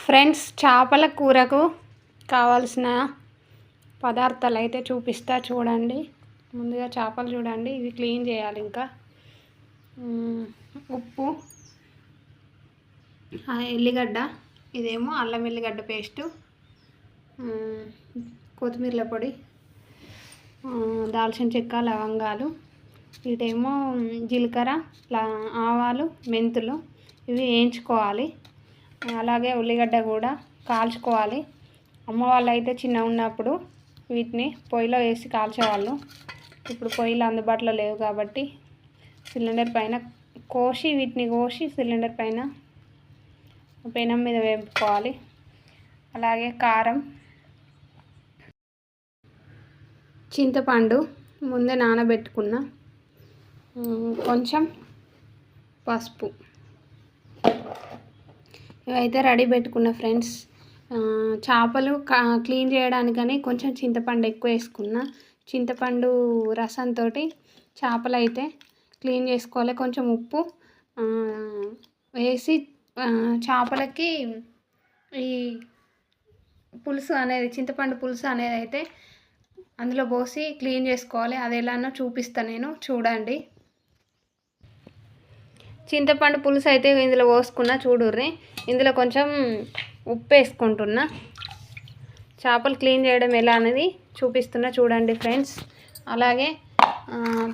Friends, చేపల కూరకు కావాల్సిన పదార్థాలు అయితే చూపిస్తా చూడండి. ముందుగా చేపలు చూడండి, ఇవి క్లీన్ చేయాలి. ఇంకా ఉప్పు, ఎల్లిగడ్డ, ఇదేమో అల్లం ఎల్లిగడ్డ పేస్టు, కొత్తిమీర పొడి, దాల్చిన చెక్క, లవంగాలు, వీటేమో జీలకర్ర, ఆవాలు, మెంతులు, ఇవి వేయించుకోవాలి. అలాగే ఉల్లిగడ్డ కూడా కాల్చుకోవాలి. అమ్మ వాళ్ళు అయితే చిన్న ఉన్నప్పుడు వీటిని పొయ్యిలో వేసి కాల్చేవాళ్ళు. ఇప్పుడు పొయ్యిలు అందుబాటులో లేవు కాబట్టి సిలిండర్ పైన వీటిని కోసి సిలిండర్ పైన పెనం మీద వేపుకోవాలి. అలాగే కారం, చింతపండు ముందే నానబెట్టుకున్న, కొంచెం పసుపు, ఇవైతే రెడీ పెట్టుకున్న. ఫ్రెండ్స్, చేపలు క్లీన్ చేయడానికని కొంచెం చింతపండు ఎక్కువ వేసుకున్న. చింతపండు రసంతో చేపలు అయితే క్లీన్ చేసుకోవాలి. కొంచెం ఉప్పు వేసి చేపలకి ఈ పులుసు అనేది, చింతపండు పులుసు అనేది అయితే అందులో పోసి క్లీన్ చేసుకోవాలి. అది ఎలానో చూపిస్తాను నేను, చూడండి. చింతపండు పులుసు అయితే ఇందులో పోసుకున్న, చూడుర్రి. ఇందులో కొంచెం ఉప్పు వేసుకుంటున్నా. చేపలు క్లీన్ చేయడం ఎలా అనేది చూపిస్తున్నా, చూడండి ఫ్రెండ్స్. అలాగే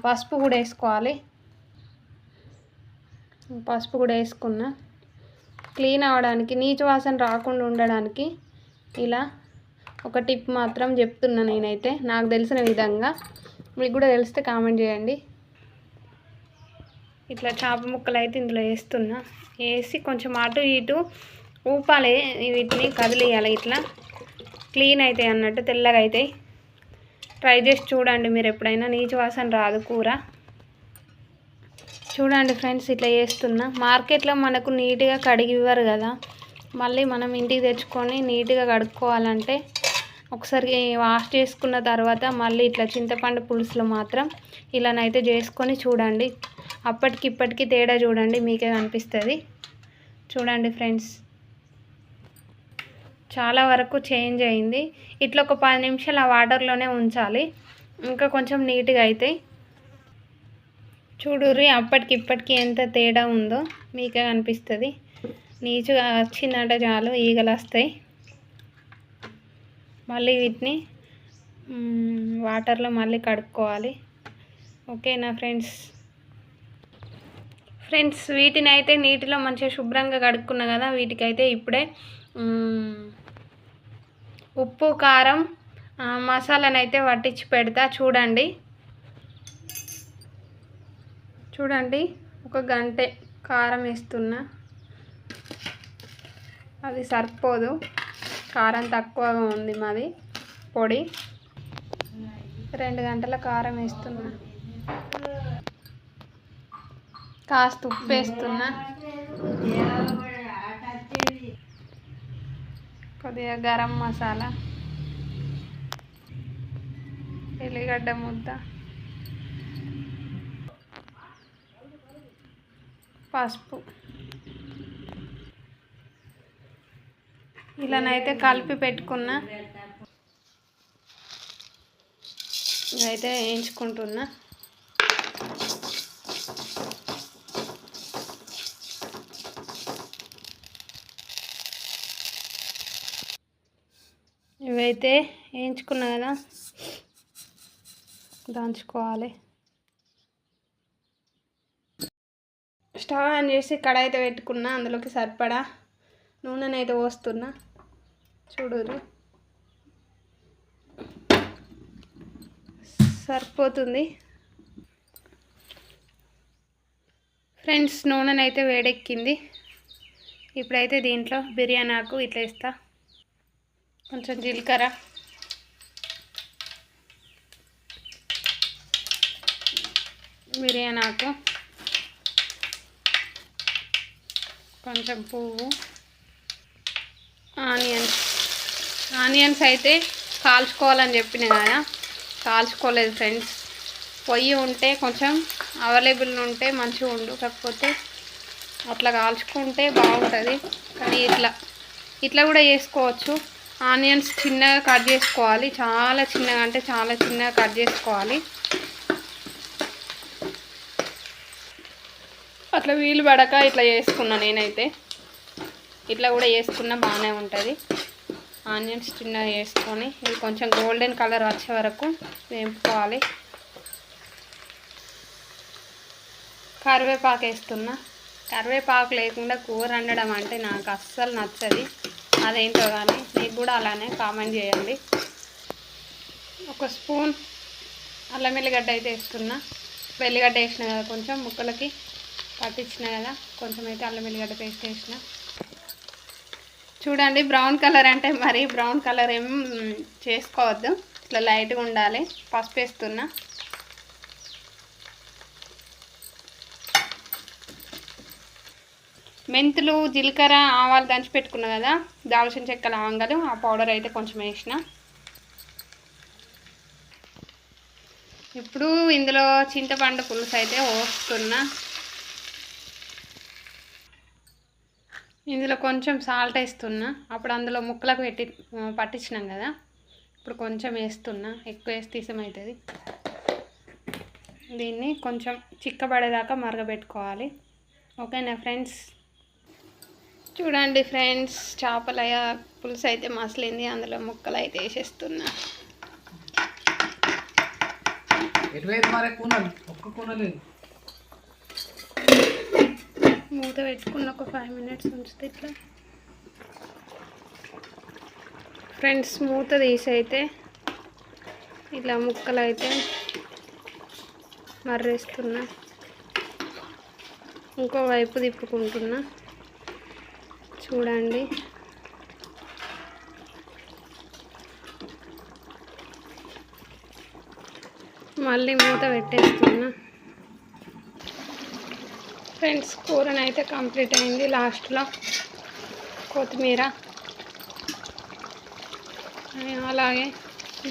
పసుపు కూడా వేసుకోవాలి. పసుపు కూడా వేసుకున్నా. క్లీన్ అవ్వడానికి, నీచు వాసన రాకుండా ఉండడానికి ఇలా ఒక టిప్ మాత్రం చెప్తున్నా నేనైతే, నాకు తెలిసిన విధంగా. మీకు కూడా తెలిస్తే కామెంట్ చేయండి. ఇట్లా చేప ముక్కలు అయితే ఇందులో వేస్తున్నా. వేసి కొంచెం అటు ఇటు ఊపాలి, వీటిని కదిలియాలి. ఇట్లా క్లీన్ అవుతాయి అన్నట్టు, తెల్లగా అవుతాయి. ట్రై చేసి చూడండి మీరు ఎప్పుడైనా, నీచు వాసన రాదు కూర. చూడండి ఫ్రెండ్స్, ఇట్లా చేస్తున్నా. మార్కెట్లో మనకు నీట్గా కడిగి ఇవ్వరు కదా, మళ్ళీ మనం ఇంటికి తెచ్చుకొని నీట్గా కడుక్కోవాలంటే ఒకసారి వాష్ చేసుకున్న తర్వాత మళ్ళీ ఇట్లా చింతపండు పులుసులో మాత్రం ఇలానైతే చేసుకొని చూడండి. అప్పటికి ఇప్పటికి తేడా చూడండి, మీకే కనిపిస్తుంది. చూడండి ఫ్రెండ్స్, చాలా వరకు చేంజ్ అయింది. ఇట్లా ఒక 10 నిమిషాలు ఆ వాటర్లోనే ఉంచాలి, ఇంకా కొంచెం నీట్గా అవుతాయి. చూడుర్రి, అప్పటికి ఇప్పటికి ఎంత తేడా ఉందో మీకే కనిపిస్తుంది. నీచుగా వచ్చిందంటే చాలు ఈగలు వస్తాయి. మళ్ళీ వీటిని వాటర్లో మళ్ళీ కడుక్కోవాలి. ఓకేనా ఫ్రెండ్స్? వీటిని అయితే నీటిలో మంచిగా శుభ్రంగా కడుక్కున్నా కదా, వీటికైతే ఇప్పుడే ఉప్పు, కారం, మసాలాను అయితే పట్టించి పెడతా. చూడండి, ఒక గంటె కారం వేస్తున్నా. అది సరిపోదు, కారం తక్కువగా ఉంది మాది పొడి. 2 గంటల కారం వేస్తున్నా. కాస్త ఉప్పు వేస్తున్నా. కొద్దిగా గరం మసాలా, ఎల్లిగడ్డ ముద్ద, పసుపు. ఇలానైతే కలిపి పెట్టుకున్నా. ఇదైతే వేయించుకుంటున్నా. ఇవైతే వేయించుకున్నా కదా, దంచుకోవాలి. స్టవ్ ఆన్ చేసి కడాయి అయితే పెట్టుకున్నా. అందులోకి సరిపడా నూనెనైతే పోస్తున్నా. చూడురు, సరిపోతుంది. ఫ్రెండ్స్, నూనెనైతే వేడెక్కింది. ఇప్పుడైతే దీంట్లో బిర్యానీ ఆకు ఇట్లా వేస్తా. కొంచెం జీలకర్ర, బిర్యానీ ఆకు, కొంచెం పువ్వు, ఆనియన్స్ అయితే కాల్చుకోవాలని చెప్పిన కదా, కాల్చుకోలేదు ఫ్రెండ్స్. పొయ్యి ఉంటే కొంచెం అవైలబుల్ ఉంటే మంచిగా ఉండు, కాకపోతే అట్లా కాల్చుకుంటే బాగుంటుంది. కానీ ఇట్లా ఇట్లా కూడా చేసుకోవచ్చు. ఆనియన్స్ చిన్నగా కట్ చేసుకోవాలి, చాలా చిన్నగా అంటే చాలా చిన్నగా కట్ చేసుకోవాలి. అట్లా వీలు పడక ఇట్లా చేసుకున్నా నేనైతే. ఇట్లా కూడా చేసుకున్నా బాగానే ఉంటుంది. ఆనియన్స్ చిన్నగా వేసుకొని ఇది కొంచెం గోల్డెన్ కలర్ వచ్చే వరకు వేపుకోవాలి. కరివేపాకు వేస్తున్నా. కరివేపాకు లేకుండా కూర వండడం అంటే నాకు అస్సలు నచ్చది. అదేంటో కానీ మీకు కూడా అలానే కామెంట్ చేయండి. ఒక స్పూన్ అల్లం వెల్లిగడ్డ అయితే వేస్తున్నా. వెల్లిగడ్డ వేసిన కదా కొంచెం ముక్కలకి పట్టించిన కదా, కొంచెం అయితే అల్లం వెల్లిగడ్డ పేస్ట్ వేసిన. చూడండి బ్రౌన్ కలర్ అంటే మరి బ్రౌన్ కలర్ ఏం చేసుకోవద్దు, ఇట్లా లైట్గా ఉండాలి. పసుపు వేస్తున్నా. మెంతులు, జీలకర్ర, ఆవాలు దంచి పెట్టుకున్నా కదా, దాల్చిన చెక్క, లవంగాలు, ఆ పౌడర్ అయితే కొంచెం వేసిన. ఇప్పుడు ఇందులో చింతపండు పులుసు అయితే పోస్తున్నా. ఇందులో కొంచెం సాల్ట్ వేస్తున్నా. అప్పుడు అందులో ముక్కలకు పట్టించినాం కదా, ఇప్పుడు కొంచెం వేస్తున్నా. ఎక్కువ వేస్తే తీసమవుతుంది. దీన్ని కొంచెం చిక్కబడేదాకా మరగబెట్టుకోవాలి. ఓకేనా ఫ్రెండ్స్? చూడండి ఫ్రెండ్స్, చేపల పులుసు అయితే మసలింది. అందులో ముక్కలు అయితే వేసేస్తున్నా. మూత పెట్టుకున్న ఒక 5 minutes ఉంచితే ఇట్లా. ఫ్రెండ్స్ మూత తీసి అయితే ఇట్లా ముక్కలు అయితే మర్రేస్తున్నా. ఇంకో వైపు తిప్పుకుంటున్నా. చూడండి మళ్ళీ మూత పెట్టేస్తున్నా. ఫ్రెండ్స్ కూరనైతే కంప్లీట్ అయింది. లాస్ట్లో కొత్తిమీర, అలాగే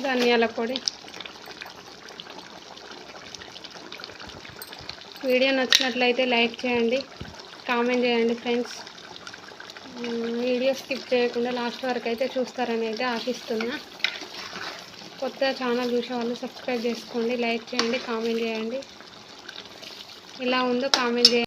ధనియాల పొడి. వీడియో నచ్చినట్లయితే లైక్ చేయండి, కామెంట్ చేయండి ఫ్రెండ్స్. వీడియో స్కిప్ చేయకుండా లాస్ట్ వరకు అయితే చూస్తారని అయితే ఆశిస్తున్నా. కొత్త ఛానల్ చూసే వాళ్ళు సబ్స్క్రైబ్ చేసుకోండి, లైక్ చేయండి, కామెంట్ చేయండి. ఎలా ఉందో కామెంట్ చేయండి.